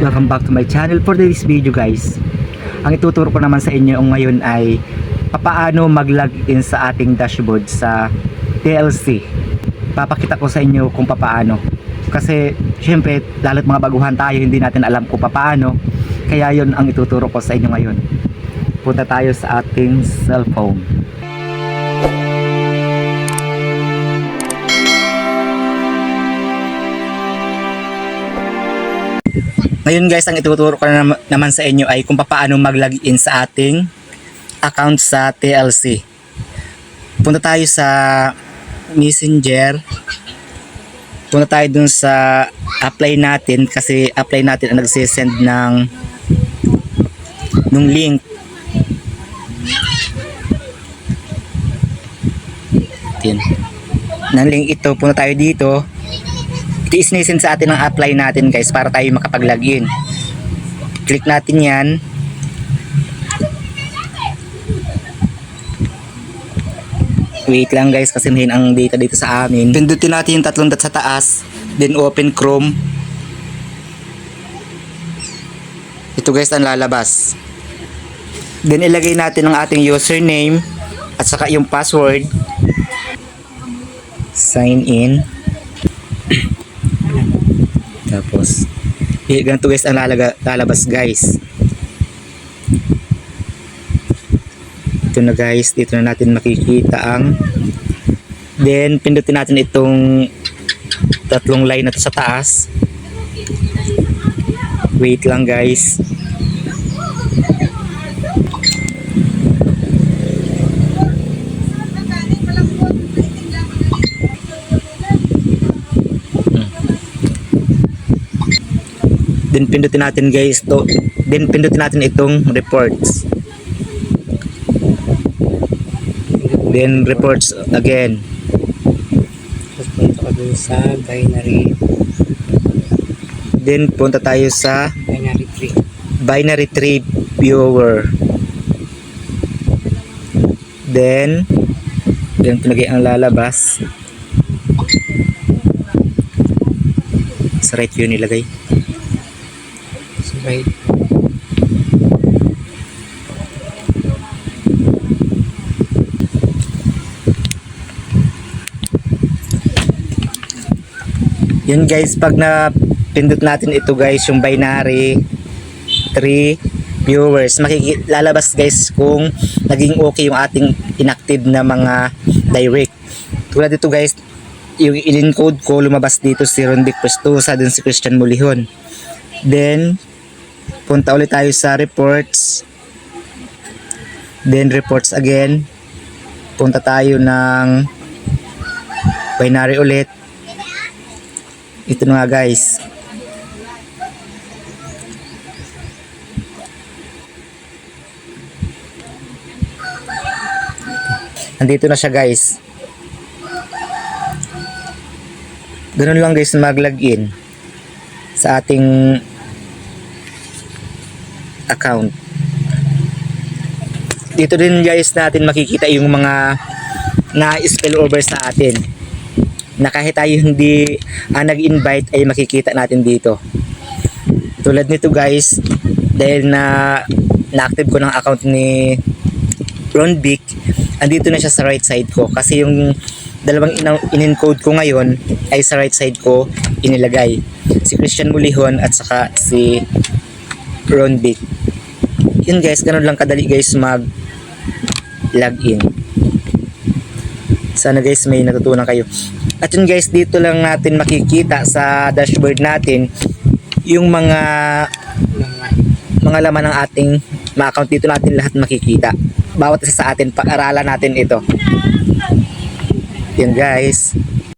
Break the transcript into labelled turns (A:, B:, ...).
A: Welcome back to my channel. For this video guys, ang ituturo ko naman sa inyo ngayon ay papaano mag-login sa ating dashboard sa TLC. Papakita ko sa inyo kung papaano, kasi syempre lalo't mga baguhan tayo, hindi natin alam kung papaano. Kaya yon ang ituturo ko sa inyo ngayon. Punta tayo sa ating cellphone. Ngayon guys, ang ituturo ko naman sa inyo ay kung paano mag-login sa ating account sa TLC. Punta tayo sa Messenger. Punta tayo dun sa apply natin, kasi apply natin ang nagsisend nung link. Ng link ito, punta tayo dito. Isinisin sa atin ang apply natin guys para tayo makapag-login. Click natin yan. Wait lang guys, kasi mahin ang data dito sa amin. Pindutin natin yung tatlong dot sa taas, then open Chrome. Ito guys ang lalabas. Then ilagay natin ang ating username at saka yung password. Sign in. Tapos ganito guys ang lalabas guys. Ito na guys, dito na natin makikita ang, then pindutin natin itong tatlong line na to sa taas. Wait lang guys. Then pindutin natin guys to. Then pindutin natin itong reports. Then reports again.
B: Tapos punta ka dun sa binary.
A: Then punta tayo sa
B: Binary tree
A: viewer. Then pinagay ang lalabas. Sa right view nilagay.
B: So right.
A: Yun guys, pag na pindot natin ito guys, yung binary tree viewers, lalabas guys kung naging okay yung ating inactive na mga direct. Tulad dito guys, yung in-encode ko lumabas dito si Rondic Prestosa, din si Christian Mulihon. Then punta ulit tayo sa reports. Then reports again. Punta tayo ng binary ulit. Ito na nga guys. Nandito na siya guys. Ganun lang guys mag-login sa ating account. Dito din guys natin makikita yung mga na-spill over sa atin, na kahit tayo hindi nag-invite ay makikita natin dito. Tulad nito guys, dahil na-active ko ng account ni Ron Vic, andito na siya sa right side ko, kasi yung dalawang in-encode ko ngayon ay sa right side ko inilagay, si Christian Mulihon at saka si Ron Vic. Yun guys, ganun lang kadali guys mag login. Sana guys may natutunan kayo. At yun guys, dito lang natin makikita sa dashboard natin yung mga laman ng ating mga account. Dito natin lahat makikita, bawat isa sa atin, pag-aralan natin ito. Yun guys.